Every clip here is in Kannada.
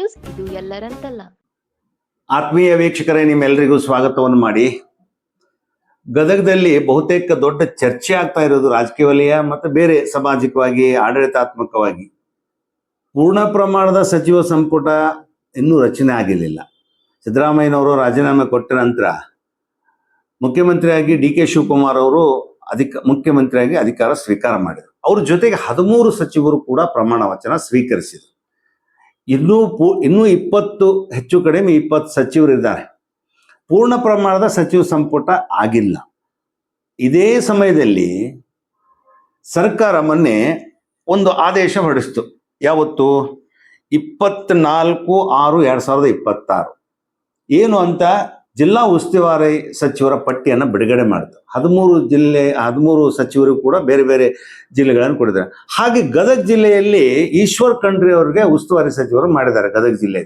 ನ್ಯೂಸ್, ಇದು ಎಲ್ಲರಂತಲ್ಲ. ಆತ್ಮೀಯ ವೀಕ್ಷಕರೇ, ನಿಮ್ಮೆಲ್ಲರಿಗೂ ಸ್ವಾಗತವನ್ನು ಮಾಡಿ. ಗದಗದಲ್ಲಿ ಬಹುತೇಕ ದೊಡ್ಡ ಚರ್ಚೆ ಆಗ್ತಾ ಇರೋದು ರಾಜಕೀಯ ವಲಯ ಮತ್ತು ಬೇರೆ ಸಾಮಾಜಿಕವಾಗಿ ಆಡಳಿತಾತ್ಮಕವಾಗಿ ಪೂರ್ಣ ಪ್ರಮಾಣದ ಸಚಿವ ಸಂಪುಟ ಇನ್ನೂ ರಚನೆ ಆಗಿರಲಿಲ್ಲ. ಸಿದ್ದರಾಮಯ್ಯನವರು ರಾಜೀನಾಮೆ ಕೊಟ್ಟ ನಂತರ ಮುಖ್ಯಮಂತ್ರಿಯಾಗಿ ಡಿ.ಕೆ. ಶಿವಕುಮಾರ್ ಅವರು ಮುಖ್ಯಮಂತ್ರಿಯಾಗಿ ಅಧಿಕಾರ ಸ್ವೀಕಾರ ಮಾಡಿದರು. ಅವ್ರ ಜೊತೆಗೆ 13 ಸಚಿವರು ಕೂಡ ಪ್ರಮಾಣ ವಚನ ಸ್ವೀಕರಿಸಿದರು. ಇನ್ನೂ 20 ಹೆಚ್ಚು ಕಡಿಮೆ 20 ಸಚಿವರಿದ್ದಾರೆ. ಪೂರ್ಣ ಪ್ರಮಾಣದ ಸಚಿವ ಸಂಪುಟ ಆಗಿಲ್ಲ. ಇದೇ ಸಮಯದಲ್ಲಿ ಸರ್ಕಾರ ಮೊನ್ನೆ ಒಂದು ಆದೇಶ ಹೊರಡಿಸ್ತು. ಯಾವತ್ತು? 24/6/2026 ಏನು ಅಂತ ಜಿಲ್ಲಾ ಉಸ್ತುವಾರಿ ಸಚಿವರ ಪಟ್ಟಿಯನ್ನು ಬಿಡುಗಡೆ ಮಾಡಿತು. 13 ಸಚಿವರು ಕೂಡ ಬೇರೆ ಬೇರೆ ಜಿಲ್ಲೆಗಳನ್ನು ಕೊಟ್ಟಿದ್ದಾರೆ. ಹಾಗೆ ಗದಗ ಜಿಲ್ಲೆಯಲ್ಲಿ ಈಶ್ವರ್ ಖಂಡ್ರೆ ಅವರಿಗೆ ಉಸ್ತುವಾರಿ ಸಚಿವರು ಮಾಡಿದ್ದಾರೆ ಗದಗ ಜಿಲ್ಲೆ.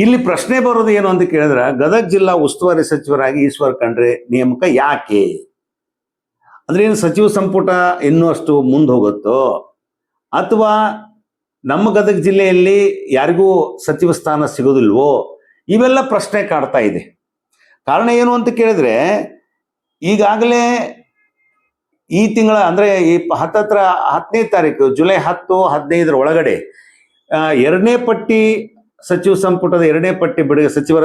ಇಲ್ಲಿ ಪ್ರಶ್ನೆ ಬರೋದು ಏನು ಅಂತ ಕೇಳಿದ್ರೆ, ಗದಗ ಜಿಲ್ಲಾ ಉಸ್ತುವಾರಿ ಸಚಿವರಾಗಿ ಈಶ್ವರ್ ಖಂಡ್ರೆ ನೇಮಕ ಯಾಕೆ? ಅಂದ್ರೆ ಏನು ಸಚಿವ ಸಂಪುಟ ಇನ್ನೂ ಅಷ್ಟು ಮುಂದೆ ಹೋಗುತ್ತೋ, ಅಥವಾ ನಮ್ಮ ಗದಗ ಜಿಲ್ಲೆಯಲ್ಲಿ ಯಾರಿಗೂ ಸಚಿವ ಸ್ಥಾನ ಸಿಗೋದಿಲ್ವೋ? ಇವೆಲ್ಲ ಪ್ರಶ್ನೆ ಕಾಡ್ತಾ ಇದೆ. ಕಾರಣ ಏನು ಅಂತ ಕೇಳಿದ್ರೆ, ಈಗಾಗಲೇ ಈ ತಿಂಗಳ ಅಂದ್ರೆ ಈ 10ನೇ ತಾರೀಕು ಜುಲೈ 10-15 ಒಳಗಡೆ ಎರಡನೇ ಪಟ್ಟಿ ಸಚಿವ ಸಂಪುಟದ ಎರಡನೇ ಪಟ್ಟಿ ಸಚಿವರ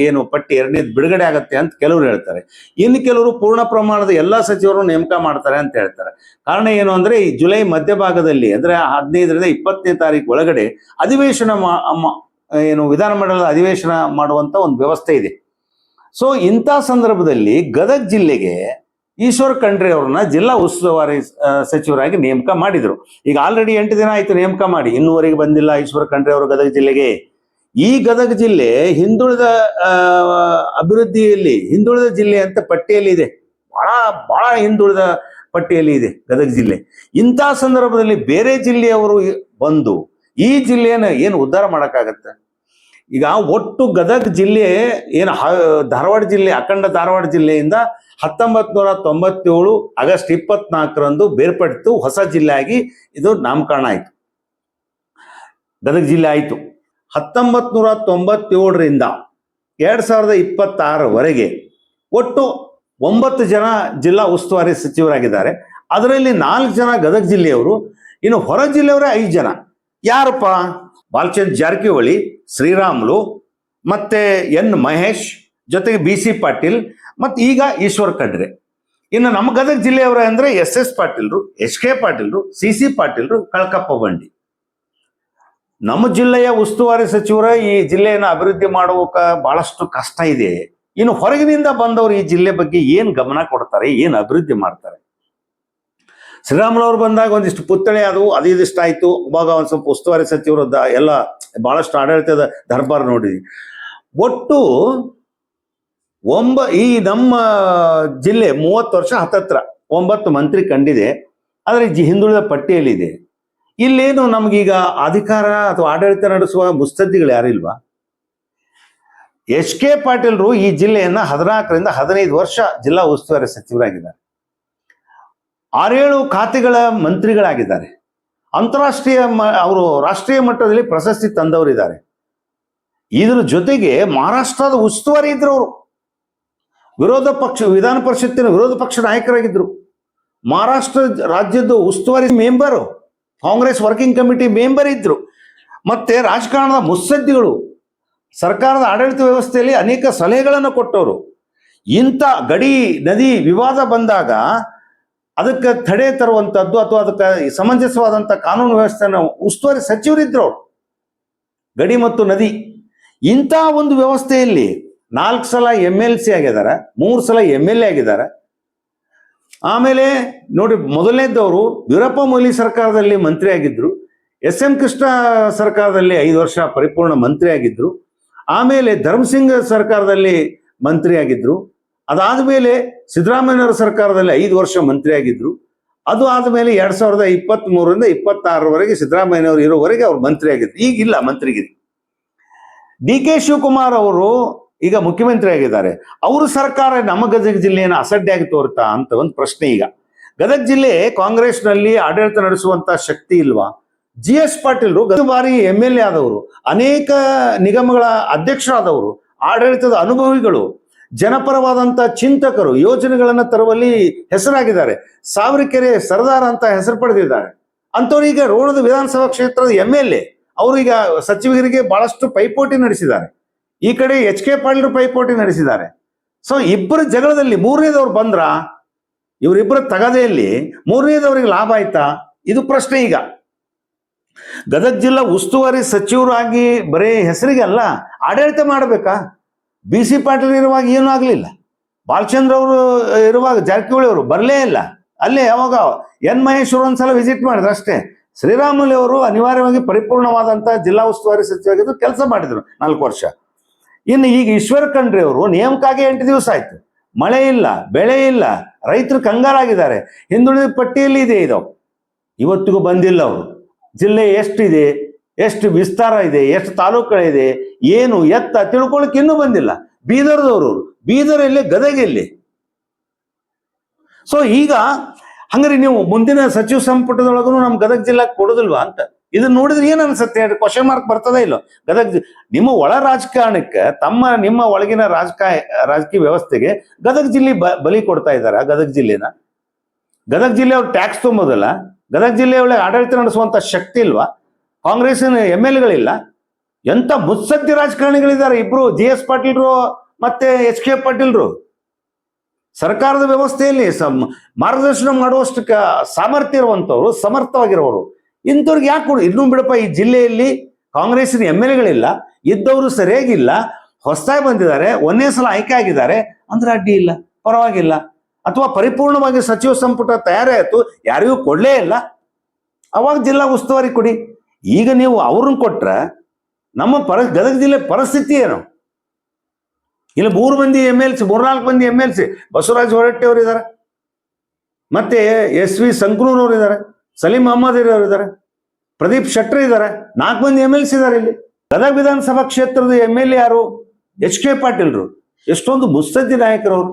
ಏನು ಪಟ್ಟಿ ಎರಡನೇದು ಬಿಡುಗಡೆ ಆಗತ್ತೆ ಅಂತ ಕೆಲವರು ಹೇಳ್ತಾರೆ. ಇನ್ನು ಕೆಲವರು ಪೂರ್ಣ ಪ್ರಮಾಣದ ಎಲ್ಲ ಸಚಿವರು ನೇಮಕ ಮಾಡ್ತಾರೆ ಅಂತ ಹೇಳ್ತಾರೆ. ಕಾರಣ ಏನು ಅಂದ್ರೆ, ಈ ಜುಲೈ ಮಧ್ಯಭಾಗದಲ್ಲಿ ಅಂದ್ರೆ 15ರಿಂದ 20ನೇ ತಾರೀಕು ಒಳಗಡೆ ಅಧಿವೇಶನ ಏನು ವಿಧಾನಮಂಡಲದ ಅಧಿವೇಶನ ಮಾಡುವಂತ ಒಂದು ವ್ಯವಸ್ಥೆ ಇದೆ. ಸೊ ಇಂಥ ಸಂದರ್ಭದಲ್ಲಿ ಗದಗ ಜಿಲ್ಲೆಗೆ ಈಶ್ವರ್ ಖಂಡ್ರೆ ಅವ್ರನ್ನ ಜಿಲ್ಲಾ ಉಸ್ತುವಾರಿ ಸಚಿವರಾಗಿ ನೇಮಕ ಮಾಡಿದ್ರು. ಈಗ ಆಲ್ರೆಡಿ 8 ದಿನ ಆಯ್ತು ನೇಮಕ ಮಾಡಿ, ಇನ್ನೂವರೆಗೆ ಬಂದಿಲ್ಲ ಈಶ್ವರ್ ಖಂಡ್ರೆ ಅವರು ಗದಗ ಜಿಲ್ಲೆಗೆ. ಈ ಗದಗ ಜಿಲ್ಲೆ ಹಿಂದುಳಿದ ಅಭಿವೃದ್ಧಿಯಲ್ಲಿ ಹಿಂದುಳಿದ ಜಿಲ್ಲೆ ಅಂತ ಪಟ್ಟಿಯಲ್ಲಿ ಇದೆ. ಬಹಳ ಹಿಂದುಳಿದ ಪಟ್ಟಿಯಲ್ಲಿ ಇದೆ ಗದಗ ಜಿಲ್ಲೆ. ಇಂಥ ಸಂದರ್ಭದಲ್ಲಿ ಬೇರೆ ಜಿಲ್ಲೆಯವರು ಬಂದು ಈ ಜಿಲ್ಲೆಯನ್ನು ಏನು ಉದ್ಧಾರ ಮಾಡೋಕ್ಕಾಗತ್ತೆ? ಈಗ ಒಟ್ಟು ಗದಗ ಜಿಲ್ಲೆ ಏನು ಧಾರವಾಡ ಜಿಲ್ಲೆ, ಅಖಂಡ ಧಾರವಾಡ ಜಿಲ್ಲೆಯಿಂದ 1997 ಆಗಸ್ಟ್ 24ರಂದು ಬೇರ್ಪಡಿತು. ಹೊಸ ಜಿಲ್ಲೆ ಆಗಿ ಇದು ನಾಮಕರಣ ಆಯಿತು, ಗದಗ ಜಿಲ್ಲೆ ಆಯಿತು. 1997ರಿಂದ 2026ವರೆಗೆ ಒಟ್ಟು 9 ಜನ ಜಿಲ್ಲಾ ಉಸ್ತುವಾರಿ ಸಚಿವರಾಗಿದ್ದಾರೆ. ಅದರಲ್ಲಿ 4 ಜನ ಗದಗ ಜಿಲ್ಲೆಯವರು, ಇನ್ನು ಹೊರ ಜಿಲ್ಲೆಯವರೇ 5 ಜನ. ಯಾರಪ್ಪ? ಬಾಲಚಂದ್ರ ಜಾರಕಿಹೊಳಿ, ಶ್ರೀರಾಮುಲು, ಮತ್ತೆ ಎನ್ ಮಹೇಶ್, ಜೊತೆಗೆ BC ಪಾಟೀಲ್, ಮತ್ತು ಈಗ ಈಶ್ವರ್ ಖಂಡ್ರೆ. ಇನ್ನು ನಮ್ಮ ಗದಗ ಜಿಲ್ಲೆಯವರ ಅಂದ್ರೆ SS ಪಾಟೀಲ್ರು, HK ಪಾಟೀಲ್ರು, CC ಪಾಟೀಲ್ರು, ಕಳಕಪ್ಪ ಬಂಡಿ. ನಮ್ಮ ಜಿಲ್ಲೆಯ ಉಸ್ತುವಾರಿ ಸಚಿವರ ಈ ಜಿಲ್ಲೆಯನ್ನು ಅಭಿವೃದ್ಧಿ ಮಾಡೋಕೆ ಬಹಳಷ್ಟು ಕಷ್ಟ ಇದೆ. ಇನ್ನು ಹೊರಗಿನಿಂದ ಬಂದವರು ಈ ಜಿಲ್ಲೆ ಬಗ್ಗೆ ಏನು ಗಮನ ಕೊಡ್ತಾರೆ, ಏನು ಅಭಿವೃದ್ಧಿ ಮಾಡ್ತಾರೆ? ಶ್ರೀರಾಮುಲು ಅವ್ರು ಬಂದಾಗ ಒಂದಿಷ್ಟು ಪುತ್ಥಳಿ ಅದು ಇದಿಷ್ಟ ಆಯ್ತು. ಅವಾಗ ಒಂದ್ ಸ್ವಲ್ಪ ಉಸ್ತುವಾರಿ ಸಚಿವರು ಎಲ್ಲ ಬಹಳಷ್ಟು ಆಡಳಿತದ ದರ್ಬಾರ್ ನೋಡಿದ್ವಿ. ಒಟ್ಟು ಈ ನಮ್ಮ ಜಿಲ್ಲೆ 30 ವರ್ಷ ಹತ್ತತ್ರ 9 ಮಂತ್ರಿ ಕಂಡಿದೆ. ಆದರೆ ಹಿಂದುಳಿದ ಪಟ್ಟಿಯಲ್ಲಿದೆ. ಇಲ್ಲೇನು ನಮಗೀಗ ಅಧಿಕಾರ ಅಥವಾ ಆಡಳಿತ ನಡೆಸುವ ಮುತ್ಸದ್ದಿಗಳು ಯಾರಿಲ್ವಾ? HK ಪಾಟೀಲ್ರು ಈ ಜಿಲ್ಲೆಯನ್ನ 14ರಿಂದ 15 ವರ್ಷ ಜಿಲ್ಲಾ ಉಸ್ತುವಾರಿ ಸಚಿವರಾಗಿದ್ದಾರೆ. 6-7 ಖಾತೆಗಳ ಮಂತ್ರಿಗಳಾಗಿದ್ದಾರೆ. ಅಂತಾರಾಷ್ಟ್ರೀಯ ಅವರು ರಾಷ್ಟ್ರೀಯ ಮಟ್ಟದಲ್ಲಿ ಪ್ರಶಸ್ತಿ ತಂದವರಿದ್ದಾರೆ. ಇದ್ರ ಜೊತೆಗೆ ಮಹಾರಾಷ್ಟ್ರದ ಉಸ್ತುವಾರಿ ಇದ್ರು. ಅವರು ವಿಧಾನ ಪರಿಷತ್ತಿನ ವಿರೋಧ ಪಕ್ಷ ನಾಯಕರಾಗಿದ್ರು. ಮಹಾರಾಷ್ಟ್ರ ರಾಜ್ಯದ ಉಸ್ತುವಾರಿ member, Congress working committee member ಇದ್ರು. ಮತ್ತೆ ರಾಜಕಾರಣದ ಮುತ್ಸದ್ದಿಗಳು, ಸರ್ಕಾರದ ಆಡಳಿತ ವ್ಯವಸ್ಥೆಯಲ್ಲಿ ಅನೇಕ ಸಲಹೆಗಳನ್ನು ಕೊಟ್ಟವರು. ಇಂಥ ಗಡಿ ನದಿ ವಿವಾದ ಬಂದಾಗ ಅದಕ್ಕೆ ತಡೆ ತರುವಂಥದ್ದು ಅಥವಾ ಅದಕ್ಕೆ ಸಮಂಜಸವಾದಂಥ ಕಾನೂನು ವ್ಯವಸ್ಥೆಯನ್ನು ಉಸ್ತುವಾರಿ ಸಚಿವರಿದ್ರು ಅವರು, ಗಡಿ ಮತ್ತು ನದಿ. ಇಂಥ ಒಂದು ವ್ಯವಸ್ಥೆಯಲ್ಲಿ 4 ಸಲ MLC ಆಗಿದ್ದಾರೆ, 3 ಸಲ MLA ಆಗಿದ್ದಾರೆ. ಆಮೇಲೆ ನೋಡಿ, ಮೊದಲನೇದವರು ವೀರಪ್ಪ ಮೊಯ್ಲಿ ಸರ್ಕಾರದಲ್ಲಿ ಮಂತ್ರಿ ಆಗಿದ್ರು. SM ಕೃಷ್ಣ ಸರ್ಕಾರದಲ್ಲಿ 5 ವರ್ಷ ಪರಿಪೂರ್ಣ ಮಂತ್ರಿ ಆಗಿದ್ರು. ಆಮೇಲೆ ಧರ್ಮಸಿಂಗ್ ಸರ್ಕಾರದಲ್ಲಿ ಮಂತ್ರಿ ಆಗಿದ್ರು. ಅದಾದ್ಮೇಲೆ ಸಿದ್ದರಾಮಯ್ಯನವರ ಸರ್ಕಾರದಲ್ಲಿ 5 ವರ್ಷ ಮಂತ್ರಿ ಆಗಿದ್ರು. ಅದು ಆದ್ಮೇಲೆ 2023ರಿಂದ 26ರವರೆಗೆ ಸಿದ್ದರಾಮಯ್ಯನವರು ಇರೋವರೆಗೆ ಅವ್ರು ಮಂತ್ರಿ ಆಗಿದ್ರು. ಈಗಿಲ್ಲ ಮಂತ್ರಿಗಿರಿ. D.K. ಶಿವಕುಮಾರ್ ಅವರು ಈಗ ಮುಖ್ಯಮಂತ್ರಿ ಆಗಿದ್ದಾರೆ. ಅವ್ರ ಸರ್ಕಾರ ನಮ್ಮ ಗದಗ ಜಿಲ್ಲೆಯನ್ನು ಅಸಡ್ಡೆಯಾಗಿ ತೋರುತ್ತಾ ಅಂತ ಒಂದು ಪ್ರಶ್ನೆ. ಈಗ ಗದಗ ಜಿಲ್ಲೆ ಕಾಂಗ್ರೆಸ್ನಲ್ಲಿ ಆಡಳಿತ ನಡೆಸುವಂತ ಶಕ್ತಿ ಇಲ್ವಾ? GS ಪಾಟೀಲ್ರು ಬಾರಿ MLA ಆದವರು, ಅನೇಕ ನಿಗಮಗಳ ಅಧ್ಯಕ್ಷರಾದವರು, ಆಡಳಿತದ ಅನುಭವಿಗಳು, ಜನಪರವಾದಂತ ಚಿಂತಕರು, ಯೋಜನೆಗಳನ್ನ ತರುವಲ್ಲಿ ಹೆಸರಾಗಿದ್ದಾರೆ. ಸಾವಿರಕೆರೆ ಸರ್ದಾರ್ ಅಂತ ಹೆಸರು ಪಡೆದಿದ್ದಾರೆ. ಅಂತವ್ರು ಈಗ ರೋಣದ ವಿಧಾನಸಭಾ ಕ್ಷೇತ್ರದ MLA. ಅವರು ಈಗ ಸಚಿವರಿಗೆ ಬಹಳಷ್ಟು ಪೈಪೋಟಿ ನಡೆಸಿದ್ದಾರೆ. ಈ ಕಡೆ HK ಪಾಟೀಲ್ರು ಪೈಪೋಟಿ ನಡೆಸಿದ್ದಾರೆ. ಸೊ ಇಬ್ಬರ ಜಗಳದಲ್ಲಿ ಮೂರನೇದವ್ರು ಬಂದ್ರ, ಇವರಿಬ್ಬರ ತಗದೆಯಲ್ಲಿ ಮೂರನೇದವ್ರಿಗೆ ಲಾಭ ಆಯ್ತಾ? ಇದು ಪ್ರಶ್ನೆ. ಈಗ ಗದಗ ಜಿಲ್ಲಾ ಉಸ್ತುವಾರಿ ಸಚಿವರಾಗಿ ಬರೀ ಹೆಸರಿಗೆ ಅಲ್ಲ, ಆಡಳಿತ ಮಾಡಬೇಕಾ? BC ಪಾಟೀಲ್ ಇರುವಾಗ ಏನೂ ಆಗ್ಲಿಲ್ಲ. ಬಾಲಚಂದ್ರ ಅವರು ಇರುವಾಗ ಜಾರಕಿಹೊಳಿ ಅವರು ಬರಲೇ ಇಲ್ಲ. ಅಲ್ಲೇ ಯಾವಾಗ N ಮಹೇಶ್ವರ್ ಒಂದ್ಸಲ ವಿಸಿಟ್ ಮಾಡಿದ್ರು ಅಷ್ಟೇ. ಶ್ರೀರಾಮುಲು ಅವರು ಅನಿವಾರ್ಯವಾಗಿ ಪರಿಪೂರ್ಣವಾದಂತ ಜಿಲ್ಲಾ ಉಸ್ತುವಾರಿ ಸಚಿವರಾಗಿದ್ದು ಕೆಲಸ ಮಾಡಿದ್ರು 4 ವರ್ಷ. ಇನ್ನು ಈಗ ಈಶ್ವರ ಖಂಡ್ರೆ ಅವರು ನೇಮಕಾಗಿ 8 ದಿವಸ ಆಯ್ತು. ಮಳೆ ಇಲ್ಲ, ಬೆಳೆ ಇಲ್ಲ, ರೈತರು ಕಂಗಾಲಾಗಿದ್ದಾರೆ. ಹಿಂದುಳಿದ ಪಟ್ಟಿಯಲ್ಲಿ ಇದೆ ಇದು. ಇವತ್ತಿಗೂ ಬಂದಿಲ್ಲ ಅವರು. ಜಿಲ್ಲೆ ಎಷ್ಟಿದೆ, ಎಷ್ಟು ವಿಸ್ತಾರ ಇದೆ, ಎಷ್ಟು ತಾಲೂಕುಗಳಿದೆ, ಏನು ಎತ್ತ ತಿಳ್ಕೊಳಕ್ ಇನ್ನೂ ಬಂದಿಲ್ಲ. ಬೀದರ್ದವರು, ಬೀದರ್ ಎಲ್ಲಿ, ಗದಗ ಎಲ್ಲಿ? ಸೊ ಈಗ ಹಂಗಾರೆ ನೀವು ಮುಂದಿನ ಸಚಿವ ಸಂಪುಟದೊಳಗೂ ನಮ್ ಗದಗ ಜಿಲ್ಲಾ ಕೊಡೋದಿಲ್ವಾ ಅಂತ ಇದನ್ನ ನೋಡಿದ್ರೆ ಏನ್ ಅನ್ಸುತ್ತೆ? ಕ್ವಶನ್ ಮಾರ್ಕ್ ಬರ್ತದೇ ಇಲ್ಲ. ಗದಗ ನಿಮ್ಮ ಒಳ ರಾಜಕಾರಣಕ್ಕೆ, ನಿಮ್ಮ ಒಳಗಿನ ರಾಜಕೀಯ ವ್ಯವಸ್ಥೆಗೆ ಗದಗ ಜಿಲ್ಲೆ ಬಲಿ ಕೊಡ್ತಾ ಇದ್ದಾರೆ. ಗದಗ ಜಿಲ್ಲೆನ, ಗದಗ ಜಿಲ್ಲೆ ಅವ್ರು ಟ್ಯಾಕ್ಸ್ ತುಂಬೋದಲ್ಲ, ಗದಗ ಜಿಲ್ಲೆಯೊಳಗೆ ಆಡಳಿತ ನಡೆಸುವಂತ ಶಕ್ತಿ ಇಲ್ವಾ? ಕಾಂಗ್ರೆಸ್ಸಿನ MLAಗಳಿಲ್ಲ. ಎಂತ ಮುತ್ಸದ್ದಿ ರಾಜಕಾರಣಿಗಳಿದ್ದಾರೆ ಇಬ್ರು, GS ಪಾಟೀಲ್ರು ಮತ್ತೆ HK ಪಾಟೀಲ್ರು. ಸರ್ಕಾರದ ವ್ಯವಸ್ಥೆಯಲ್ಲಿ ಮಾರ್ಗದರ್ಶನ ಮಾಡುವಷ್ಟು ಸಾಮರ್ಥ್ಯ ಇರುವಂತವ್ರು, ಸಮರ್ಥವಾಗಿರುವವರು. ಇಂಥವ್ರಿಗೆ ಯಾಕೆ ಕೊಡು? ಇನ್ನೂ ಬಿಡಪ್ಪ, ಈ ಜಿಲ್ಲೆಯಲ್ಲಿ ಕಾಂಗ್ರೆಸ್ಸಿನ MLAಗಳಿಲ್ಲ, ಇದ್ದವರು ಸರಿಯಾಗಿಲ್ಲ, ಹೊಸದಾಗಿ ಬಂದಿದ್ದಾರೆ, ಒಂದೇ ಸಲ ಆಯ್ಕೆ ಆಗಿದ್ದಾರೆ ಅಂದ್ರೆ ಅಡ್ಡಿ ಇಲ್ಲ, ಪರವಾಗಿಲ್ಲ. ಅಥವಾ ಪರಿಪೂರ್ಣವಾಗಿ ಸಚಿವ ಸಂಪುಟ ತಯಾರೇ ಆಯ್ತು, ಯಾರಿಗೂ ಕೊಡ್ಲೇ ಇಲ್ಲ, ಅವಾಗ ಜಿಲ್ಲಾ ಉಸ್ತುವಾರಿ ಕೊಡಿ. ಈಗ ನೀವು ಅವ್ರನ್ನ ಕೊಟ್ರೆ ನಮ್ಮ ಗದಗ ಜಿಲ್ಲೆ ಪರಿಸ್ಥಿತಿ ಏನು? ಇಲ್ಲಿ 3 ಮಂದಿ MLC, 4 ಮಂದಿ MLC, ಬಸವರಾಜ ಹೊರಟ್ಟಿ ಅವರು ಇದ್ದಾರೆ, ಮತ್ತೆ SV ಸಂಕನೂರ್ ಅವರು ಇದ್ದಾರೆ, ಸಲೀಂ ಅಹಮದ್ ಅವರು ಇದ್ದಾರೆ, ಪ್ರದೀಪ್ ಶೆಟ್ಟರ್ ಇದ್ದಾರೆ, 4 ಮಂದಿ MLC ಇದ್ದಾರೆ. ಇಲ್ಲಿ ಗದಗ ವಿಧಾನಸಭಾ ಕ್ಷೇತ್ರದ MLA ಯಾರು? HK ಪಾಟೀಲ್ರು. ಎಷ್ಟೊಂದು ಮುತ್ಸದ್ದಿ ನಾಯಕರವರು.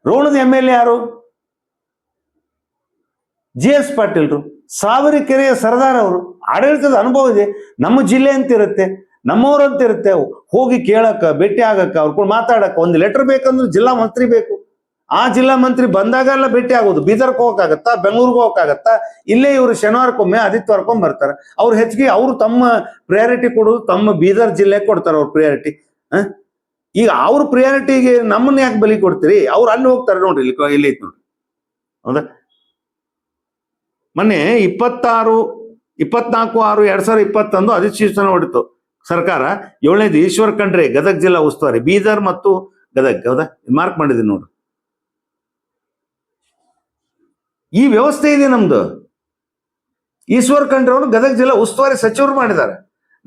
ರೋಣದ MLA ಯಾರು? GS ಪಾಟೀಲ್ರು. ಸಾವಿರಕೆರೆಯ ಸರ್ದಾರ್ ಅವರು. ಆಡಳಿತದ ಅನುಭವ ಇದೆ. ನಮ್ಮ ಜಿಲ್ಲೆ ಅಂತ ಇರುತ್ತೆ, ನಮ್ಮವ್ರಂತ ಇರುತ್ತೆ. ಹೋಗಿ ಕೇಳಕ್ಕ, ಭೇಟಿ ಆಗಕ್ಕ, ಅವ್ರ ಕೂಡ ಮಾತಾಡಕ್ಕ ಒಂದು ಲೆಟರ್ ಬೇಕಂದ್ರೆ ಜಿಲ್ಲಾ ಮಂತ್ರಿ ಬೇಕು. ಆ ಜಿಲ್ಲಾ ಮಂತ್ರಿ ಬಂದಾಗೆಲ್ಲ ಭೇಟಿ ಆಗೋದು. ಬೀದರ್ಗೆ ಹೋಗಕ್ಕಾಗತ್ತಾ, ಬೆಂಗಳೂರಿಗೆ ಹೋಗಕ್ಕಾಗತ್ತಾ? ಇಲ್ಲೇ ಇವರು ಶನಿವಾರಕ್ಕೊಮ್ಮೆ, ಆದಿತ್ಯವಾರಕ್ಕೊಮ್ಮೆ ಬರ್ತಾರೆ. ಅವ್ರು ಹೆಚ್ಚಿಗೆ ಅವರು ತಮ್ಮ ಪ್ರಿಯಾರಿಟಿ ಕೊಡೋದು ತಮ್ಮ ಬೀದರ್ ಜಿಲ್ಲೆಗೆ ಕೊಡ್ತಾರೆ ಅವ್ರ ಪ್ರಿಯಾರಿಟಿ. ಈಗ ಅವ್ರ ಪ್ರಿಯಾರಿಟಿಗೆ ನಮ್ಮನ್ನ ಯಾಕೆ ಬಲಿ ಕೊಡ್ತೀರಿ? ಅವ್ರು ಅಲ್ಲಿ ಹೋಗ್ತಾರೆ ನೋಡ್ರಿ, ಇಲ್ಲಿ ಐತಿ ನೋಡ್ರಿ. ಹೌದಾ? ಮೊನ್ನೆ 24/6/2021 ಅಧಿಸೂಚನೆ ಹೊಡಿತು ಸರ್ಕಾರ. 7ನೇದು ಈಶ್ವರ ಖಂಡ್ರೆ ಗದಗ ಜಿಲ್ಲಾ ಉಸ್ತುವಾರಿ, ಬೀದರ್ ಮತ್ತು ಗದಗ. ಹೌದಾ? ಮಾರ್ಕ್ ಮಾಡಿದೀನಿ ನೋಡ್ರಿ. ಈ ವ್ಯವಸ್ಥೆ ಇದೆ ನಮ್ದು. ಈಶ್ವರ ಖಂಡ್ರೆ ಅವರು ಗದಗ ಜಿಲ್ಲಾ ಉಸ್ತುವಾರಿ ಸಚಿವರು ಮಾಡಿದ್ದಾರೆ.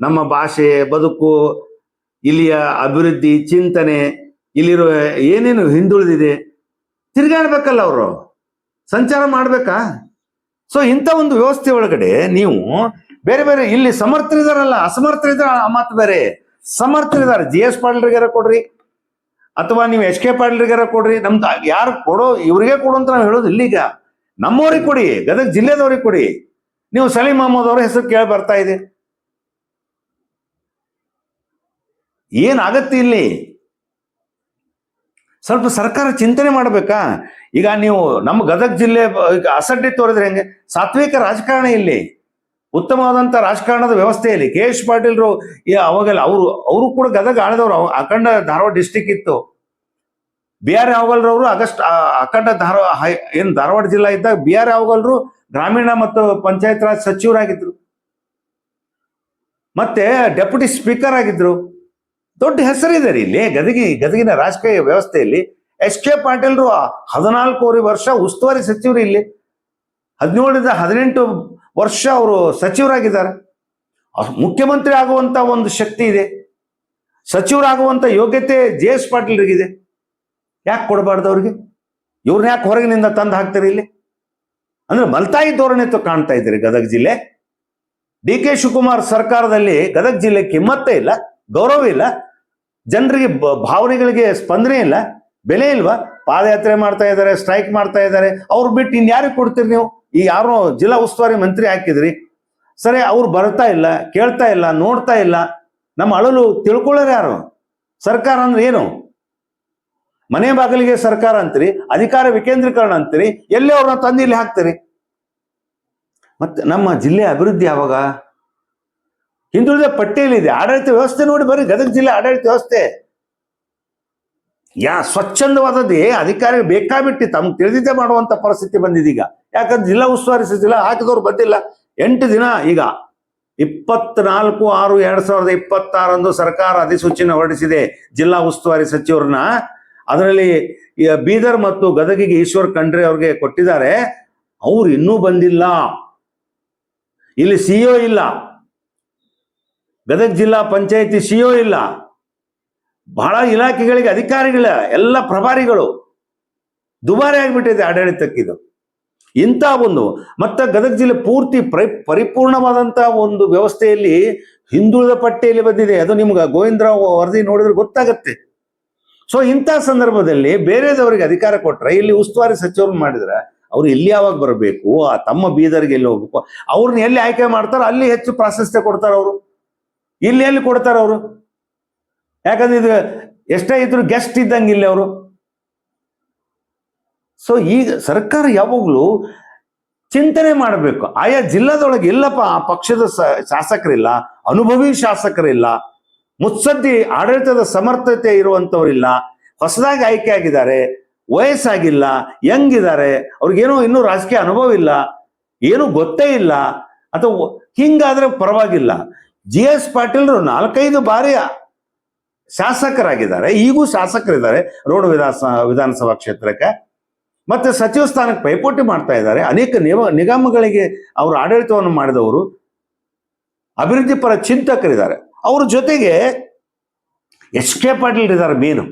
ನಮ್ಮ ಭಾಷೆ, ಬದುಕು, ಇಲ್ಲಿಯ ಅಭಿವೃದ್ಧಿ, ಚಿಂತನೆ, ಇಲ್ಲಿರೋ ಏನೇನು ಹಿಂದುಳಿದಿದೆ ತಿರ್ಗಾಡ್ಬೇಕಲ್ಲ, ಅವರು ಸಂಚಾರ ಮಾಡ್ಬೇಕಾ? ಸೊ ಇಂಥ ಒಂದು ವ್ಯವಸ್ಥೆ ಒಳಗಡೆ ನೀವು ಬೇರೆ ಬೇರೆ, ಇಲ್ಲಿ ಸಮರ್ಥರಿದಾರಲ್ಲ, ಅಸಮರ್ಥರಿದ್ದಾರೆ, ಆ ಮಾತು ಬೇರೆ. ಸಮರ್ಥರಿದ್ದಾರೆ, GS ಪಾಟೀಲ್ರಿಗಾರ ಕೊಡ್ರಿ, ಅಥವಾ ನೀವು HK ಪಾಟೀಲ್ರಿಗಾರ ಕೊಡ್ರಿ. ನಮ್ದು ಯಾರು ಕೊಡೋ, ಇವ್ರಿಗೆ ಕೊಡು ಅಂತ ನಾವು ಹೇಳೋದು ಇಲ್ಲೀಗ. ನಮ್ಮವ್ರಿಗೆ ಕೊಡಿ, ಗದಗ ಜಿಲ್ಲೆದವ್ರಿಗೆ ಕೊಡಿ. ನೀವು ಸಲೀಂ ಅಹಮದ್ ಅವರ ಹೆಸರು ಕೇಳಿ ಬರ್ತಾ ಇದೆ. ಏನಾಗತ್ತೆ ಇಲ್ಲಿ? ಸ್ವಲ್ಪ ಸರ್ಕಾರ ಚಿಂತನೆ ಮಾಡ್ಬೇಕಾ? ಈಗ ನೀವು ನಮ್ಮ ಗದಗ ಜಿಲ್ಲೆ ಅಸಡ್ಡೆ ತೋರಿದ್ರೆ ಹೆಂಗೆ? ಸಾತ್ವಿಕ ರಾಜಕಾರಣ ಇಲ್ಲಿ, ಉತ್ತಮವಾದಂತ ರಾಜಕಾರಣದ ವ್ಯವಸ್ಥೆಯಲ್ಲಿ KS ಪಾಟೀಲ್ರು ಅವಾಗೆಲ್ಲ ಅವರು ಕೂಡ ಗದಗ ಆಳಿದವರು. ಅಖಂಡ ಧಾರವಾಡ ಡಿಸ್ಟಿಕ್ ಇತ್ತು. BR ಯಾವಗಲ್ರವರು ಅಖಂಡ ಧಾರವಾಡ ಜಿಲ್ಲಾ ಇದ್ದಾಗ BR ಯಾವಗಲ್ರು ಗ್ರಾಮೀಣ ಮತ್ತು ಪಂಚಾಯತ್ ರಾಜ್ ಸಚಿವರಾಗಿದ್ರು, ಮತ್ತೆ ಡೆಪ್ಯೂಟಿ ಸ್ಪೀಕರ್ ಆಗಿದ್ರು. ದೊಡ್ಡ ಹೆಸರಿದೆ ರೀ ಇಲ್ಲಿ ಗದಗಿನ ರಾಜಕೀಯ ವ್ಯವಸ್ಥೆಯಲ್ಲಿ. HK ಪಾಟೀಲ್ರು 14 ವರ್ಷ ಉಸ್ತುವಾರಿ ಸಚಿವರು. ಇಲ್ಲಿ 17-18 ವರ್ಷ ಅವರು ಸಚಿವರಾಗಿದ್ದಾರೆ. ಮುಖ್ಯಮಂತ್ರಿ ಆಗುವಂತ ಒಂದು ಶಕ್ತಿ ಇದೆ, ಸಚಿವರಾಗುವಂತ ಯೋಗ್ಯತೆ GS ಪಾಟೀಲ್ರಿಗಿದೆ. ಯಾಕೆ ಕೊಡಬಾರ್ದು ಅವ್ರಿಗೆ? ಇವ್ರನ್ನ ಯಾಕೆ ಹೊರಗಿನಿಂದ ತಂದು ಹಾಕ್ತಾರೆ ಇಲ್ಲಿ? ಅಂದ್ರೆ ಮಲ್ತಾಯಿ ಧೋರಣೆ ಕಾಣ್ತಾ ಇದ್ದೀರಿ ಗದಗ ಜಿಲ್ಲೆ. DK ಶಿವಕುಮಾರ್ ಸರ್ಕಾರದಲ್ಲಿ ಗದಗ ಜಿಲ್ಲೆ ಕಿಮ್ಮತ್ತೇ ಇಲ್ಲ, ಗೌರವ ಇಲ್ಲ, ಜನರಿಗೆ ಭಾವನೆಗಳಿಗೆ ಸ್ಪಂದನೆ ಇಲ್ಲ, ಬೆಲೆ ಇಲ್ವಾ? ಪಾದಯಾತ್ರೆ ಮಾಡ್ತಾ ಇದ್ದಾರೆ, ಸ್ಟ್ರೈಕ್ ಮಾಡ್ತಾ ಇದ್ದಾರೆ. ಅವ್ರು ಬಿಟ್ಟು ಇನ್ಯಾರಿಗೆ ಕೊಡ್ತೀರಿ ನೀವು? ಈ ಯಾರೋ ಜಿಲ್ಲಾ ಉಸ್ತುವಾರಿ ಮಂತ್ರಿ ಹಾಕಿದ್ರಿ, ಸರಿ ಅವ್ರು ಬರ್ತಾ ಇಲ್ಲ, ಕೇಳ್ತಾ ಇಲ್ಲ, ನೋಡ್ತಾ ಇಲ್ಲ. ನಮ್ಮ ಅಳಲು ತಿಳ್ಕೊಳ್ಳೋರು ಯಾರು? ಸರ್ಕಾರ ಅಂದ್ರೆ ಏನು? ಮನೆ ಬಾಗಿಲಿಗೆ ಸರ್ಕಾರ ಅಂತೀರಿ, ಅಧಿಕಾರ ವಿಕೇಂದ್ರೀಕರಣ ಅಂತೀರಿ, ಎಲ್ಲಿ ಅವ್ರನ್ನ ತಂದು ಇಲ್ಲಿ ಹಾಕ್ತೀರಿ. ಮತ್ತೆ ನಮ್ಮ ಜಿಲ್ಲೆ ಅಭಿವೃದ್ಧಿ ಯಾವಾಗ? ಹಿಂದುಳಿದ ಪಟ್ಟಿಯಲ್ಲಿದೆ. ಆಡಳಿತ ವ್ಯವಸ್ಥೆ ನೋಡಿ ಬರ್ರಿ, ಗದಗ ಜಿಲ್ಲೆ ಆಡಳಿತ ವ್ಯವಸ್ಥೆ ಸ್ವಚ್ಛಂದವಾದದ್ದೇ. ಅಧಿಕಾರಿ ಬೇಕಾಬಿಟ್ಟು ತಮ್ಗೆ ತಿಳಿದಿದ್ದೇ ಮಾಡುವಂತ ಪರಿಸ್ಥಿತಿ ಬಂದಿದೀಗ. ಯಾಕಂದ್ರೆ ಜಿಲ್ಲಾ ಉಸ್ತುವಾರಿ ಸಚಿವ ಹಾಕಿದವ್ರು ಬಂದಿಲ್ಲ. 8 ದಿನ ಈಗ 24/6/2026 ಸರ್ಕಾರ ಅಧಿಸೂಚನೆ ಹೊರಡಿಸಿದೆ ಜಿಲ್ಲಾ ಉಸ್ತುವಾರಿ ಸಚಿವರನ್ನ. ಅದರಲ್ಲಿ ಬೀದರ್ ಮತ್ತು ಗದಗಿಗೆ ಈಶ್ವರ್ ಖಂಡ್ರೆ ಅವ್ರಿಗೆ ಕೊಟ್ಟಿದ್ದಾರೆ. ಅವ್ರು ಇನ್ನೂ ಬಂದಿಲ್ಲ. ಇಲ್ಲಿ ಸಿಇಒ ಇಲ್ಲ, ಗದಗ ಜಿಲ್ಲಾ ಪಂಚಾಯತಿ ಸಿಇಒ ಇಲ್ಲ, ಬಹಳ ಇಲಾಖೆಗಳಿಗೆ ಅಧಿಕಾರಿಗಳ ಎಲ್ಲ ಪ್ರಭಾರಿಗಳು ದುಬಾರಿ ಆಗಿಬಿಟ್ಟಿದೆ ಆಡಳಿತಕ್ಕಿದು. ಇಂಥ ಒಂದು ಮತ್ತೆ ಗದಗ ಜಿಲ್ಲೆ ಪೂರ್ತಿ ಪರಿಪೂರ್ಣವಾದಂತಹ ಒಂದು ವ್ಯವಸ್ಥೆಯಲ್ಲಿ ಹಿಂದುಳಿದ ಪಟ್ಟಿಯಲ್ಲಿ ಬಂದಿದೆ. ಅದು ನಿಮ್ಗೆ ಗೋವಿಂದರಾವ್ ವರದಿ ನೋಡಿದ್ರೆ ಗೊತ್ತಾಗತ್ತೆ. ಸೊ ಇಂಥ ಸಂದರ್ಭದಲ್ಲಿ ಬೇರೆದವರಿಗೆ ಅಧಿಕಾರ ಕೊಟ್ರೆ, ಇಲ್ಲಿ ಉಸ್ತುವಾರಿ ಸಚಿವರು ಮಾಡಿದ್ರೆ ಅವ್ರು ಎಲ್ಲಿ ಯಾವಾಗ ಬರಬೇಕು? ತಮ್ಮ ಬೀದರ್ಗೆ ಎಲ್ಲಿ ಹೋಗ್ಬೇಕು? ಅವ್ರನ್ನ ಎಲ್ಲಿ ಆಯ್ಕೆ ಮಾಡ್ತಾರೋ ಅಲ್ಲಿ ಹೆಚ್ಚು ಪ್ರಾಶಸ್ತ್ಯ ಕೊಡ್ತಾರ ಅವರು. ಇಲ್ಲಿ ಎಲ್ಲಿ ಕೊಡ್ತಾರ ಅವರು? ಯಾಕಂದ್ರೆ ಇದು ಎಷ್ಟೇ ಇದ್ರು ಗೆಸ್ಟ್ ಇದ್ದಂಗೆ ಇಲ್ಲಿ ಅವರು. ಸೊ ಈಗ ಸರ್ಕಾರ ಯಾವಾಗಲೂ ಚಿಂತನೆ ಮಾಡಬೇಕು. ಆಯಾ ಜಿಲ್ಲಾದೊಳಗೆ ಎಲ್ಲಪ್ಪ ಆ ಪಕ್ಷದ ಶಾಸಕರಿಲ್ಲ, ಅನುಭವಿ ಶಾಸಕರಿಲ್ಲ, ಮುತ್ಸದ್ದಿ ಆಡಳಿತದ ಸಮರ್ಥತೆ ಇರುವಂತವರಿಲ್ಲ, ಹೊಸದಾಗಿ ಆಯ್ಕೆ ಆಗಿದ್ದಾರೆ, ವಯಸ್ಸಾಗಿಲ್ಲ, ಹೆಂಗಿದ್ದಾರೆ, ಅವ್ರಿಗೇನೋ ಇನ್ನೂ ರಾಜಕೀಯ ಅನುಭವ ಇಲ್ಲ, ಏನು ಗೊತ್ತೇ ಇಲ್ಲ, ಅಥವಾ ಹಿಂಗಾದ್ರೆ ಪರವಾಗಿಲ್ಲ. GS ಪಾಟೀಲ್ರು 4-5 ಬಾರಿ ಶಾಸಕರಾಗಿದ್ದಾರೆ, ಈಗೂ ಶಾಸಕರಿದ್ದಾರೆ ರೋಡ್ ವಿಧಾನಸಭಾ ಕ್ಷೇತ್ರಕ್ಕೆ. ಮತ್ತೆ ಸಚಿವ ಸ್ಥಾನಕ್ಕೆ ಪೈಪೋಟಿ ಮಾಡ್ತಾ ಇದ್ದಾರೆ. ಅನೇಕ ನಿಗಮಗಳಿಗೆ ಅವರು ಆಡಳಿತವನ್ನು ಮಾಡಿದವರು, ಅಭಿವೃದ್ಧಿ ಪರ ಚಿಂತಕರಿದ್ದಾರೆ. ಅವ್ರ ಜೊತೆಗೆ SK ಪಾಟೀಲ್ ಇದ್ದಾರೆ, ಮೇನು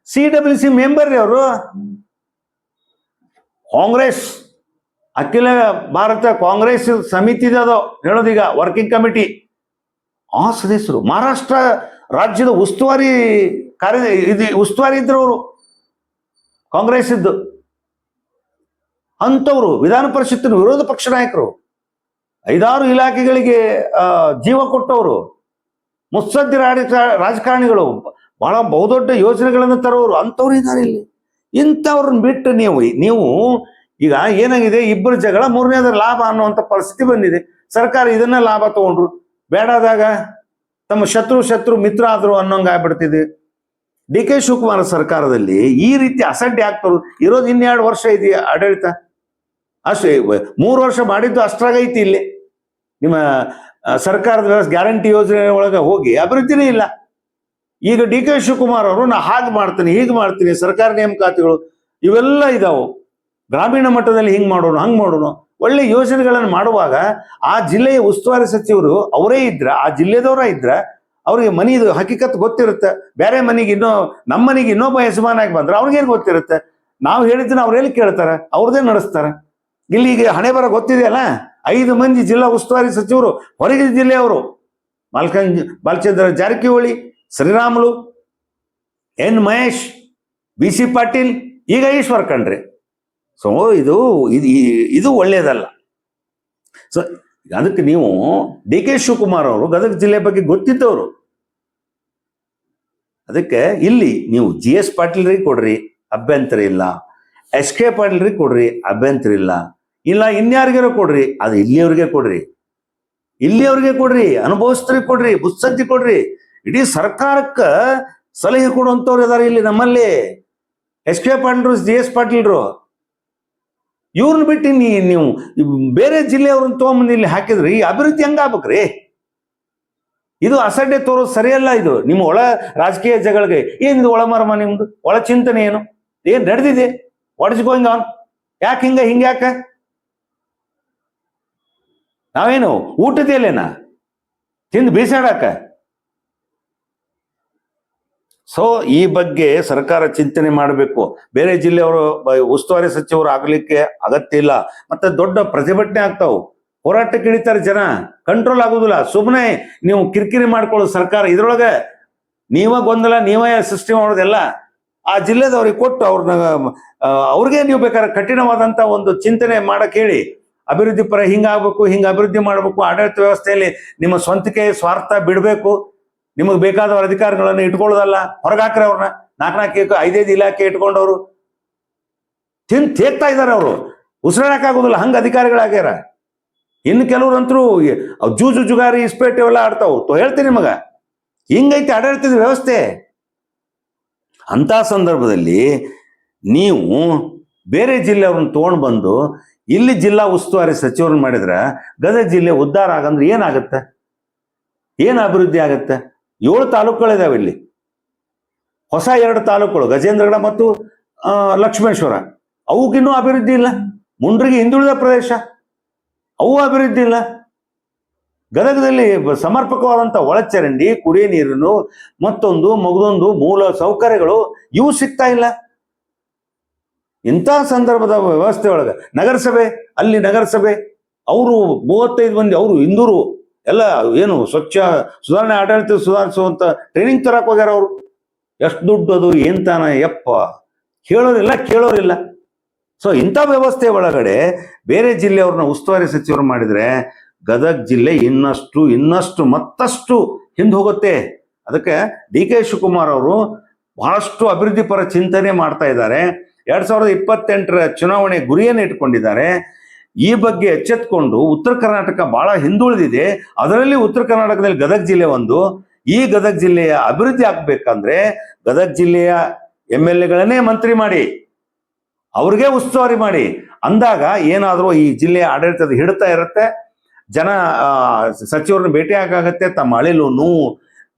CWC ಮೆಂಬರ್ ಅವರು. ಕಾಂಗ್ರೆಸ್ ಅಖಿಲ ಭಾರತ ಕಾಂಗ್ರೆಸ್ ಸಮಿತಿ ಹೇಳೋದೀಗ ವರ್ಕಿಂಗ್ ಕಮಿಟಿ ಆ ಸದಸ್ಯರು. ಮಹಾರಾಷ್ಟ್ರ ರಾಜ್ಯದ ಉಸ್ತುವಾರಿ ಉಸ್ತುವಾರಿ ಇದ್ರು ಅವರು, ಕಾಂಗ್ರೆಸ್ ಇದ್ದು ಅಂಥವ್ರು. ವಿಧಾನ ಪರಿಷತ್ತಿನ ವಿರೋಧ ಪಕ್ಷ ನಾಯಕರು, 5-6 ಇಲಾಖೆಗಳಿಗೆ ಜೀವ ಕೊಟ್ಟವರು, ಮುತ್ಸದ್ದಿ ರಾಜಕಾರಣಿಗಳು, ಬಹಳ ಬಹುದೊಡ್ಡ ಯೋಜನೆಗಳನ್ನು ತರೋರು, ಅಂಥವ್ರು ಇದ್ದಾರೆ ಇಲ್ಲಿ. ಇಂಥವ್ರನ್ನ ಬಿಟ್ಟು ನೀವು ಈಗ ಏನಾಗಿದೆ, ಇಬ್ಬರು ಜಗಳ, ಮೂರನೇದರ ಲಾಭ ಅನ್ನುವಂಥ ಪರಿಸ್ಥಿತಿ ಬಂದಿದೆ. ಸರ್ಕಾರ ಇದನ್ನ ಲಾಭ ತಗೊಂಡ್ರು, ಬೇಡಾದಾಗ ತಮ್ಮ ಶತ್ರು ಮಿತ್ರ ಆದ್ರು ಅನ್ನೋಂಗ ಆಗ್ಬಿಡ್ತಿದೆ. DK ಶಿವಕುಮಾರ್ ಸರ್ಕಾರದಲ್ಲಿ ಈ ರೀತಿ ಅಸಡ್ಡೆ ಆಗ್ತವ್ರು. ಇರೋದು 2 ವರ್ಷ ಇದೆಯಾ ಆಡಳಿತ, ಅಷ್ಟೇ 3 ವರ್ಷ ಮಾಡಿದ್ದು ಅಷ್ಟ್ರಾಗೈತಿ. ಇಲ್ಲಿ ನಿಮ್ಮ ಸರ್ಕಾರದ ವ್ಯವಸ್ಥೆ ಗ್ಯಾರಂಟಿ ಯೋಜನೆ ಒಳಗೆ ಹೋಗಿ ಅಭಿವೃದ್ಧಿನೇ ಇಲ್ಲ. ಈಗ DK ಶಿವಕುಮಾರ್ ಅವರು ನಾ ಹಾಗೆ ಮಾಡ್ತೀನಿ, ಹೀಗೆ ಮಾಡ್ತೀನಿ, ಸರ್ಕಾರ ನೇಮಕಾತಿಗಳು ಇವೆಲ್ಲ ಇದಾವು, ಗ್ರಾಮೀಣ ಮಟ್ಟದಲ್ಲಿ ಹಿಂಗೆ ಮಾಡೋಣ, ಹಂಗೆ ಮಾಡೋಣ, ಒಳ್ಳೆ ಯೋಜನೆಗಳನ್ನು ಮಾಡುವಾಗ ಆ ಜಿಲ್ಲೆಯ ಉಸ್ತುವಾರಿ ಸಚಿವರು ಅವರೇ ಇದ್ರ, ಆ ಜಿಲ್ಲೆದವರ ಇದ್ರ, ಅವ್ರಿಗೆ ಮನಿದು ಹಕೀಕತ್ ಗೊತ್ತಿರುತ್ತೆ. ಬೇರೆ ಮನೆಗೆ ನಮ್ಮ ಮನೆಗೆ ಇನ್ನೊಬ್ಬ ಯಜಮಾನಾಗಿ ಬಂದ್ರೆ ಅವ್ರಿಗೇನು ಗೊತ್ತಿರುತ್ತೆ? ನಾವು ಹೇಳಿದ್ದನ್ನ ಅವ್ರು ಎಲ್ಲಿ ಕೇಳ್ತಾರೆ? ಅವ್ರದೇ ನಡೆಸ್ತಾರೆ. ಇಲ್ಲಿ ಈಗ ಹಣೆ ಬರ ಗೊತ್ತಿದೆಯಲ್ಲ, 5 ಮಂದಿ ಜಿಲ್ಲಾ ಉಸ್ತುವಾರಿ ಸಚಿವರು ಹೊರಗೆ ಜಿಲ್ಲೆಯವರು, ಬಾಲಚಂದ್ರ ಜಾರಕಿಹೊಳಿ, ಶ್ರೀರಾಮುಲು, N ಮಹೇಶ್, BC ಪಾಟೀಲ್, ಈಗ ಈಶ್ವರ್ ಖಂಡ್ರೆ. ಸೊ ಇದು ಒಳ್ಳೆಯದಲ್ಲ. ಸೊ ಅದಕ್ಕೆ ನೀವು DK ಶಿವಕುಮಾರ್ ಅವರು ಗದಗ ಜಿಲ್ಲೆ ಬಗ್ಗೆ ಗೊತ್ತಿದ್ದವರು. ಅದಕ್ಕೆ ಇಲ್ಲಿ ನೀವು GS ಪಾಟೀಲ್ರಿಗೆ ಕೊಡ್ರಿ, ಅಭ್ಯಂತರ ಇಲ್ಲ. SK ಪಾಟೀಲ್ರಿಗೆ ಕೊಡ್ರಿ, ಅಭ್ಯಂತರ ಇಲ್ಲ. ಇಲ್ಲ ಇನ್ಯಾರಿಗಾರು ಕೊಡ್ರಿ, ಅದು ಇಲ್ಲಿಯವ್ರಿಗೆ ಕೊಡ್ರಿ, ಅನುಭವಿಸ್ತರಿಗೆ ಕೊಡ್ರಿ, ಮುತ್ಸದ್ದಿ ಕೊಡ್ರಿ. ಇಡೀ ಸರ್ಕಾರಕ್ಕೆ ಸಲಹೆ ಕೊಡುವಂಥವ್ರು ಇದಾರೆ ಇಲ್ಲಿ ನಮ್ಮಲ್ಲಿ. SK ಪಾಟೀಲ್ರು, GS ಪಾಟೀಲ್ರು, ಇವ್ರನ್ನ ಬಿಟ್ಟು ನೀವು ಬೇರೆ ಜಿಲ್ಲೆಯವ್ರನ್ನ ತಗೊಂಬಂದು ಇಲ್ಲಿ ಹಾಕಿದ್ರಿ ಈ ಅಭಿವೃದ್ಧಿ ಹಂಗಾಗ್ಬೇಕ್ರಿ? ಇದು ಅಸಡ್ಡೆ ತೋರೋದು ಸರಿಯಲ್ಲ. ಇದು ನಿಮ್ಮ ಒಳ ರಾಜಕೀಯ ಜಗಳಿಗೆ ಏನಿದು ಒಳಮರ್ಮ, ನಿಮ್ದು ಒಳ ಚಿಂತನೆ ಏನು ನಡೆದಿದೆ? What is going on? ಯಾಕೆ ಹಿಂಗ್ಯಾಕ? ನಾವೇನು ಊಟದೇಲೇನಾ ತಿಂದು ಬೀಸಾಡಾಕ? ಸೊ ಈ ಬಗ್ಗೆ ಸರ್ಕಾರ ಚಿಂತನೆ ಮಾಡಬೇಕು. ಬೇರೆ ಜಿಲ್ಲೆಯವರು ಉಸ್ತುವಾರಿ ಸಚಿವರು ಆಗಲಿಕ್ಕೆ ಅಗತ್ಯ ಇಲ್ಲ. ಮತ್ತೆ ದೊಡ್ಡ ಪ್ರತಿಭಟನೆ ಆಗ್ತಾವು, ಹೋರಾಟಕ್ಕೆ ಇಳಿತಾರೆ ಜನ, ಕಂಟ್ರೋಲ್ ಆಗುದಿಲ್ಲ. ಸುಮ್ಮನೆ ನೀವು ಕಿರಿಕಿರಿ ಮಾಡ್ಕೊಳ್ಳೋದು ಸರ್ಕಾರ. ಇದ್ರೊಳಗೆ ನೀವ ಗೊಂದಲ, ನೀವೇ ಸೃಷ್ಟಿ ಮಾಡೋದೆಲ್ಲ ಆ ಜಿಲ್ಲೆದವ್ರಿಗೆ ಕೊಟ್ಟು ಅವ್ರಿಗೆ ನೀವು ಬೇಕಾದ್ರೆ ಕಠಿಣವಾದಂತ ಒಂದು ಚಿಂತನೆ ಮಾಡಕ್ ಹೇಳಿ ಅಭಿವೃದ್ಧಿ ಪರ ಹಿಂಗಾಗಬೇಕು, ಹಿಂಗೆ ಅಭಿವೃದ್ಧಿ ಮಾಡಬೇಕು, ಆಡಳಿತ ವ್ಯವಸ್ಥೆಯಲ್ಲಿ ನಿಮ್ಮ ಸ್ವಂತಿಕೆ ಸ್ವಾರ್ಥ ಬಿಡಬೇಕು, ನಿಮಗೆ ಬೇಕಾದವರ ಅಧಿಕಾರಿಗಳನ್ನು ಇಟ್ಕೊಳ್ಳೋದಲ್ಲ, ಹೊರಗಾಕ್ರೆ ಅವ್ರನ್ನ. ನಾಲ್ಕು 5 ಇಲಾಖೆ ಇಟ್ಕೊಂಡವರು ತೇಗ್ತಾ ಇದ್ದಾರೆ. ಅವರು ಉಸಿರಾಡಕ್ಕಾಗೋದಿಲ್ಲ, ಹಂಗೆ ಅಧಿಕಾರಿಗಳಾಗ್ಯಾರ. ಇನ್ನು ಕೆಲವ್ರಂತರೂ ಜುಗಾರಿ ಇಸ್ಪೇಟೆ ಎಲ್ಲ ಆಡ್ತಾವು. ಹೇಳ್ತೀನಿ ನಿಮಗ, ಹಿಂಗೈತೆ ಆಡಳಿತದ ವ್ಯವಸ್ಥೆ. ಅಂತ ಸಂದರ್ಭದಲ್ಲಿ ನೀವು ಬೇರೆ ಜಿಲ್ಲೆಯವ್ರನ್ನ ತಗೊಂಡು ಬಂದು ಇಲ್ಲಿ ಜಿಲ್ಲಾ ಉಸ್ತುವಾರಿ ಸಚಿವರನ್ನ ಮಾಡಿದ್ರ ಗದಗ ಜಿಲ್ಲೆ ಉದ್ಧಾರ ಆಗಂದ್ರೆ ಏನಾಗತ್ತೆ? ಏನು ಅಭಿವೃದ್ಧಿ ಆಗತ್ತೆ? 7 ತಾಲೂಕುಗಳಿದಾವೆ ಇಲ್ಲಿ. ಹೊಸ 2 ತಾಲೂಕುಗಳು, ಗಜೇಂದ್ರಗಡ ಮತ್ತು ಲಕ್ಷ್ಮೇಶ್ವರ, ಅವಕ್ಕಿನ್ನೂ ಅಭಿವೃದ್ಧಿ ಇಲ್ಲ. ಮುಂಡ್ರಿಗೆ ಹಿಂದುಳಿದ ಪ್ರದೇಶ, ಅವು ಅಭಿವೃದ್ಧಿ ಇಲ್ಲ. ಗದಗದಲ್ಲಿ ಸಮರ್ಪಕವಾದಂಥ ಒಳಚರಂಡಿ, ಕುಡಿಯ ನೀರನ್ನು, ಮಗದೊಂದು ಮೂಲ ಸೌಕರ್ಯಗಳು ಇವು ಸಿಗ್ತಾ ಇಲ್ಲ. ಇಂಥ ಸಂದರ್ಭದ ವ್ಯವಸ್ಥೆ ಒಳಗೆ ಅಲ್ಲಿ ನಗರಸಭೆ ಅವರು 35 ಮಂದಿ, ಅವರು ಇಂದೂರು ಎಲ್ಲ ಏನು ಸ್ವಚ್ಛ ಸುಧಾರಣೆ ಆಡಳಿತ ಸುಧಾರಿಸುವಂತ ಟ್ರೈನಿಂಗ್ ತರಕ್ ಹೋಗ್ಯಾರ. ಅವರು ಎಷ್ಟು ದುಡ್ಡು ಅದು ಏನ್ತಾನ ಯಪ್ಪ, ಕೇಳೋರಿಲ್ಲ. ಸೊ ಇಂಥ ವ್ಯವಸ್ಥೆ ಒಳಗಡೆ ಬೇರೆ ಜಿಲ್ಲೆಯವ್ರನ್ನ ಉಸ್ತುವಾರಿ ಸಚಿವರು ಮಾಡಿದ್ರೆ ಗದಗ ಜಿಲ್ಲೆ ಇನ್ನಷ್ಟು ಮತ್ತಷ್ಟು ಹಿಂದೆ ಹೋಗುತ್ತೆ. ಅದಕ್ಕೆ DK ಶಿವಕುಮಾರ್ ಅವರು ಬಹಳಷ್ಟು ಅಭಿವೃದ್ಧಿ ಪರ ಚಿಂತನೆ ಮಾಡ್ತಾ ಇದ್ದಾರೆ. 2028ರ ಚುನಾವಣೆ ಗುರಿಯನ್ನು ಇಟ್ಕೊಂಡಿದ್ದಾರೆ. ಈ ಬಗ್ಗೆ ಎಚ್ಚೆತ್ಕೊಂಡು ಉತ್ತರ ಕರ್ನಾಟಕ ಬಹಳ ಹಿಂದುಳಿದಿದೆ, ಅದರಲ್ಲಿ ಉತ್ತರ ಕರ್ನಾಟಕದಲ್ಲಿ ಗದಗ ಜಿಲ್ಲೆ ಒಂದು. ಈ ಗದಗ ಜಿಲ್ಲೆಯ ಅಭಿವೃದ್ಧಿ ಆಗ್ಬೇಕಂದ್ರೆ ಗದಗ ಜಿಲ್ಲೆಯ MLAಗಳನ್ನೇ ಮಂತ್ರಿ ಮಾಡಿ, ಅವ್ರಿಗೆ ಉಸ್ತುವಾರಿ ಮಾಡಿ ಅಂದಾಗ ಏನಾದರೂ ಈ ಜಿಲ್ಲೆಯ ಆಡಳಿತದ ಹಿಡಿತ ಇರುತ್ತೆ. ಜನ ಸಚಿವರನ್ನ ಭೇಟಿ ಆಗಾಗತ್ತೆ, ತಮ್ಮ ಅಳಿಲು ನೋವು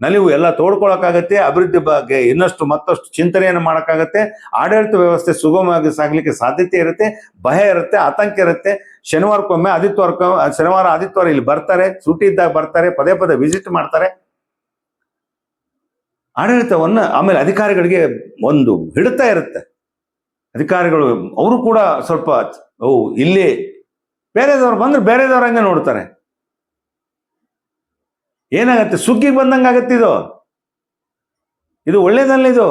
ನಲಿವು ಎಲ್ಲ ತೋಡ್ಕೊಳಕ್ಕಾಗತ್ತೆ. ಅಭಿವೃದ್ಧಿ ಬಗ್ಗೆ ಇನ್ನಷ್ಟು ಮತ್ತಷ್ಟು ಚಿಂತನೆಯನ್ನು ಮಾಡೋಕ್ಕಾಗತ್ತೆ. ಆಡಳಿತ ವ್ಯವಸ್ಥೆ ಸುಗಮವಾಗಿ ಸಾಗಲಿಕ್ಕೆ ಸಾಧ್ಯತೆ ಇರುತ್ತೆ. ಭಯ ಇರುತ್ತೆ, ಆತಂಕ ಇರುತ್ತೆ. ಶನಿವಾರ ಆದಿತ್ಯವಾರ ಇಲ್ಲಿ ಬರ್ತಾರೆ, ಸೂಟಿ ಇದ್ದಾಗ ಬರ್ತಾರೆ, ಪದೇ ವಿಸಿಟ್ ಮಾಡ್ತಾರೆ. ಆಡಳಿತವನ್ನ ಆಮೇಲೆ ಅಧಿಕಾರಿಗಳಿಗೆ ಒಂದು ಹಿಡಿತ ಇರುತ್ತೆ. ಅಧಿಕಾರಿಗಳು ಅವರು ಕೂಡ ಸ್ವಲ್ಪ ಇಲ್ಲಿ ಬೇರೆದವ್ರು ಬಂದ್ರೆ ಬೇರೆದವ್ರ ಹಂಗೆ ನೋಡ್ತಾರೆ. ಏನಾಗತ್ತೆ? ಸುಗ್ಗಿಗೆ ಬಂದಂಗಾಗತ್ತೆ. ಇದು ಒಳ್ಳೇದಲ್ಲ. ಇದು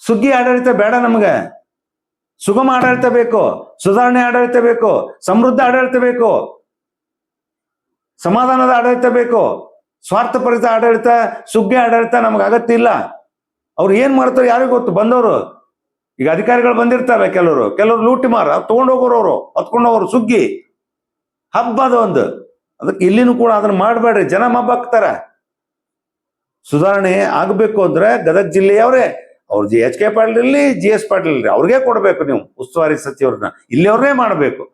ಸುಗ್ಗಿ ಆಡಳಿತ ಬೇಡ ನಮ್ಗೆ. ಸುಗಮ ಆಡಳಿತ ಬೇಕು, ಸುಧಾರಣೆ ಆಡಳಿತ ಬೇಕು, ಸಮೃದ್ಧ ಆಡಳಿತ ಬೇಕು, ಸಮಾಧಾನದ ಆಡಳಿತ ಬೇಕು. ಸ್ವಾರ್ಥಪರಿತ ಆಡಳಿತ, ಸುಗ್ಗಿ ಆಡಳಿತ ನಮ್ಗೆ ಅಗತ್ಯ ಇಲ್ಲ. ಅವ್ರು ಏನ್ ಮಾಡ್ತಾರೆ ಯಾರಿಗೂ ಗೊತ್ತು. ಬಂದವರು ಈಗ ಅಧಿಕಾರಿಗಳು ಬಂದಿರ್ತಾರಲ್ಲ, ಕೆಲವರು ಲೂಟಿ ಮಾರ ತಗೊಂಡೋಗೋರು, ಹತ್ಕೊಂಡೋಗೋರು. ಸುಗ್ಗಿ ಹಬ್ಬದ ಒಂದು. ಅದಕ್ಕೆ ಇಲ್ಲಿನೂ ಕೂಡ ಅದನ್ನ ಮಾಡಬೇಡ್ರಿ, ಜನ ಮಬ್ಬಾಕ್ತಾರ. ಸುಧಾರಣೆ ಆಗಬೇಕು ಅಂದ್ರೆ ಗದಗ ಜಿಲ್ಲೆಯವರೇ, ಅವ್ರು HK ಪಾಟೀಲ್ ಇರಲಿ, GS ಪಾಟೀಲ್ ಇರಲಿ, ಅವ್ರಿಗೆ ಕೊಡ್ಬೇಕು ನೀವು ಉಸ್ತುವಾರಿ ಸಚಿವರನ್ನ. ಇಲ್ಲಿ ಅವ್ರನ್ನೇ ಮಾಡಬೇಕು.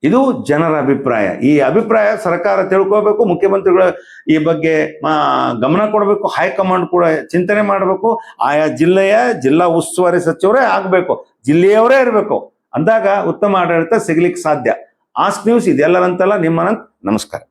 ಇದು ಜನರ ಅಭಿಪ್ರಾಯ. ಈ ಅಭಿಪ್ರಾಯ ಸರ್ಕಾರ ತಿಳ್ಕೋಬೇಕು, ಮುಖ್ಯಮಂತ್ರಿಗಳು ಈ ಬಗ್ಗೆ ಗಮನ ಕೊಡಬೇಕು, ಹೈಕಮಾಂಡ್ ಕೂಡ ಚಿಂತನೆ ಮಾಡಬೇಕು. ಆಯಾ ಜಿಲ್ಲಾ ಉಸ್ತುವಾರಿ ಸಚಿವರೇ ಆಗ್ಬೇಕು, ಜಿಲ್ಲೆಯವರೇ ಇರಬೇಕು. ಅಂದಾಗ ಉತ್ತಮ ಆಡಳಿತ ಸಿಗ್ಲಿಕ್ಕೆ ಸಾಧ್ಯ. ಆಸ್ಕ್ ನ್ಯೂಸ್ ಇದೆಲ್ಲರಂತಲ್ಲ, ನಿಮ್ಮ ನಮಸ್ಕಾರ.